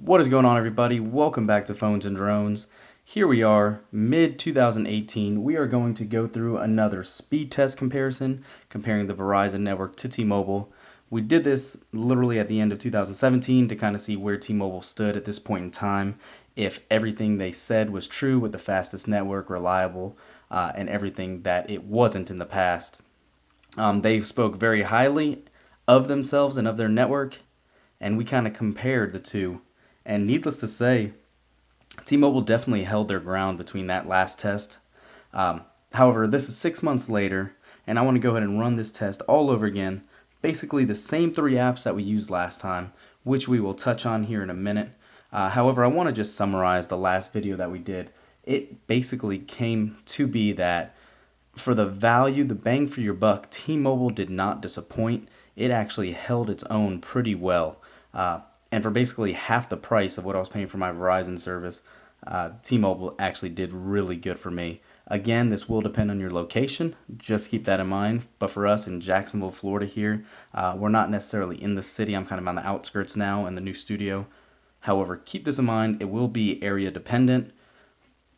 What is going on, everybody? Welcome back to Phones and Drones. Here we are, mid 2018. We are going to go through another speed test comparison, comparing the Verizon network to T-Mobile. We did this literally at the end of 2017 to kind of see where T-Mobile stood at this point in time, if everything they said was true with the fastest network, reliable, and everything that it wasn't in the past. They spoke very highly of themselves and of their network, and we kind of compared the two. And needless to say, T-Mobile definitely held their ground between that last test. However, this is 6 months later, and I want to go ahead and run this test all over again. Basically the same three apps that we used last time, which we will touch on here in a minute. However, I want to just summarize the last video that we did. It basically came to be that for the value, the bang for your buck, T-Mobile did not disappoint. It actually held its own pretty well. And for basically half the price of what I was paying for my Verizon service, T-Mobile actually did really good for me. Again, this will depend on your location. Just keep that in mind. But for us in Jacksonville, Florida here, we're not necessarily in the city. I'm kind of on the outskirts now in the new studio. However, keep this in mind. It will be area dependent.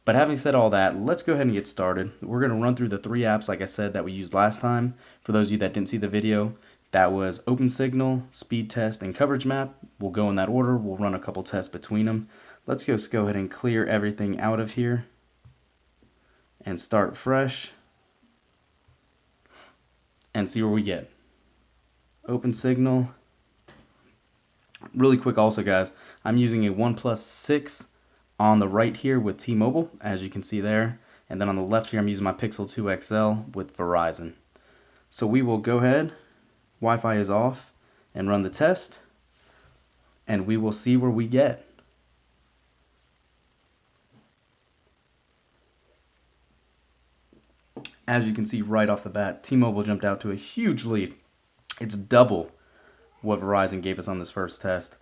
But having said all that, let's go ahead and get started. We're going to run through the three apps, like I said, that we used last time. For those of you that didn't see the video, that was OpenSignal, Speed Test, and Coverage Map. We'll go in that order. We'll run a couple tests between them. Let's just go ahead and clear everything out of here and start fresh and see where we get. OpenSignal. Really quick also, guys, I'm using a OnePlus 6 on the right here with T-Mobile, as you can see there. And then on the left here, I'm using my Pixel 2 XL with Verizon. So we will go ahead, Wi-Fi is off, and run the test, and we will see where we get. As you can see right off the bat, T-Mobile jumped out to a huge lead. It's double what Verizon gave us on this first test.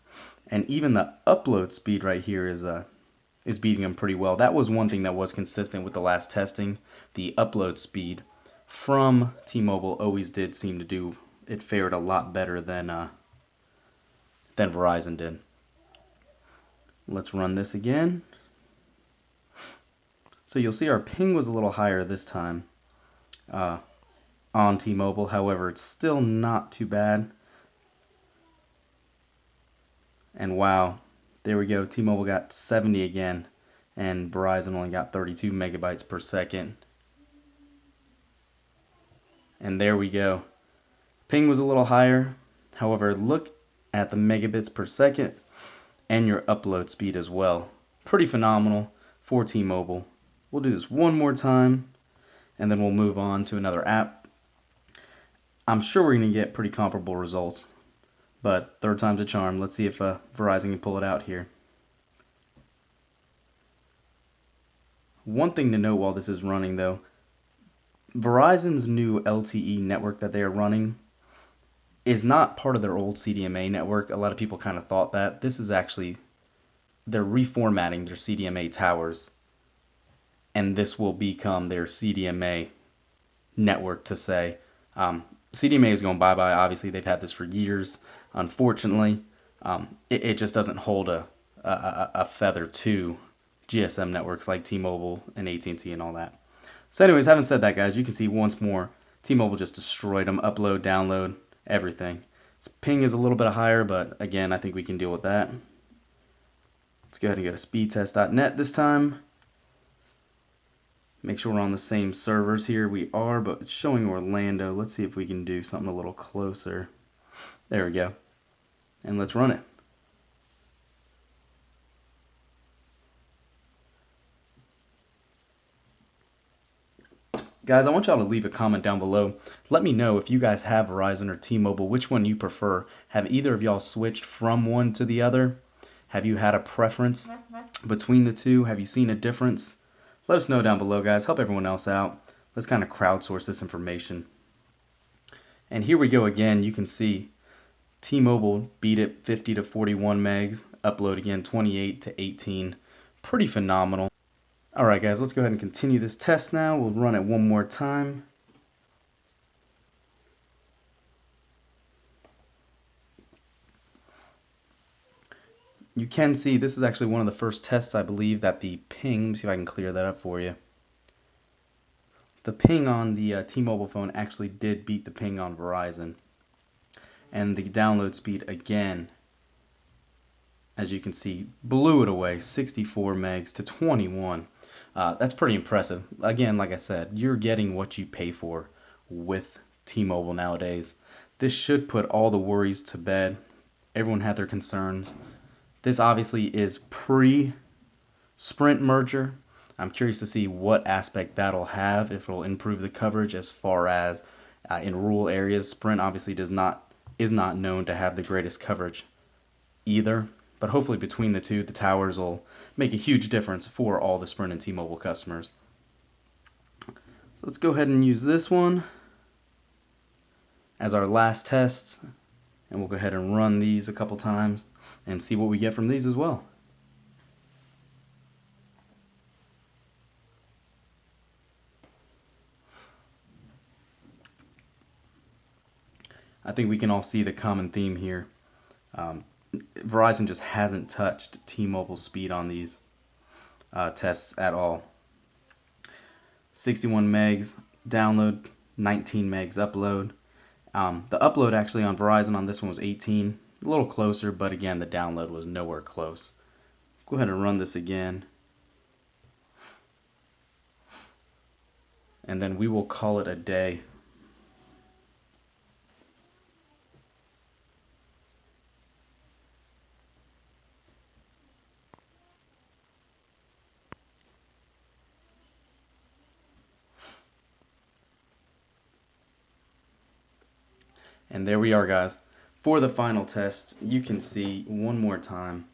And even the upload speed right here is beating them pretty well. That was one thing that was consistent with the last testing. The upload speed from T-Mobile always did seem to do, it fared a lot better than Verizon did. Let's run this again. So you'll see our ping was a little higher this time on T-Mobile. However, it's still not too bad. And wow, there we go. T-Mobile got 70 again, and Verizon only got 32 megabytes per second. And there we go. Ping was a little higher. However, look at the megabits per second and your upload speed as well. Pretty phenomenal for T-Mobile. We'll do this one more time, and then we'll move on to another app. I'm sure we're going to get pretty comparable results, but third time's a charm. Let's see if Verizon can pull it out here. One thing to note while this is running, though, Verizon's new LTE network that they are running is not part of their old CDMA network. A lot of people kind of thought that. This is actually, they're reformatting their CDMA towers, and this will become their CDMA network to say. CDMA is going bye-bye. Obviously, they've had this for years. Unfortunately, it just doesn't hold a feather to GSM networks like T-Mobile and AT&T and all that. So anyways, having said that, guys, you can see once more, T-Mobile just destroyed them. Upload, download, everything. Its ping is a little bit higher, but again, I think we can deal with that. Let's go ahead and go to speedtest.net this time. Make sure we're on the same servers here. We are, but it's showing Orlando. Let's see if we can do something a little closer. There we go. And let's run it. Guys, I want y'all to leave a comment down below. Let me know if you guys have Verizon or T-Mobile, which one you prefer. Have either of y'all switched from one to the other? Have you had a preference between the two? Have you seen a difference? Let us know down below, guys. Help everyone else out. Let's kind of crowdsource this information. And here we go again. You can see T-Mobile beat it 50 to 41 megs. Upload again 28 to 18. Pretty phenomenal. Alright guys, let's go ahead and continue this test now. We'll run it one more time. you can see this is actually one of the first tests, I believe, that the ping, let me see if I can clear that up for you. The ping on the T-Mobile phone actually did beat the ping on Verizon. And the download speed, again, as you can see, blew it away, 64 megs to 21. That's pretty impressive. Again, like I said, you're getting what you pay for with T-Mobile nowadays. This should put all the worries to bed. Everyone had their concerns. This obviously is pre-Sprint merger. I'm curious to see what aspect that'll have, if it'll improve the coverage as far as in rural areas. Sprint obviously is not known to have the greatest coverage either. But hopefully between the two, the towers will make a huge difference for all the Sprint and T-Mobile customers. So let's go ahead and use this one as our last test. And we'll go ahead and run these a couple times and see what we get from these as well. I think we can all see the common theme here. Verizon just hasn't touched T-Mobile's speed on these tests at all. 61 megs download, 19 megs upload. The upload actually on Verizon on this one was 18, a little closer, but again the download was nowhere close. Go ahead and run this again, and then we will call it a day. And there we are, guys. For the final test, you can see one more time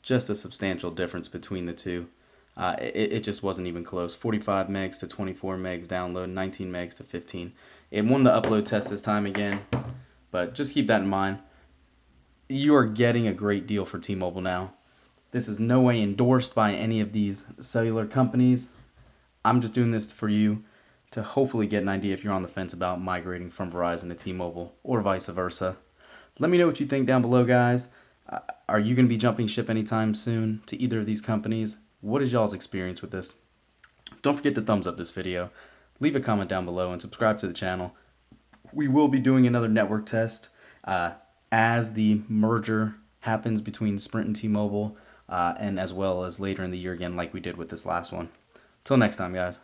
just a substantial difference between the two. It just wasn't even close. 45 megs to 24 megs download, 19 megs to 15. It won the upload test this time again, but just keep that in mind. You are getting a great deal for T-Mobile now. This is no way endorsed by any of these cellular companies. I'm just doing this for you to hopefully get an idea if you're on the fence about migrating from Verizon to T-Mobile or vice versa. Let me know what you think down below, guys. Are you going to be jumping ship anytime soon to either of these companies? What is y'all's experience with this? Don't forget to thumbs up this video, leave a comment down below, and subscribe to the channel. We will be doing another network test as the merger happens between Sprint and T-Mobile, and as well as later in the year again like we did with this last one. Till next time, guys.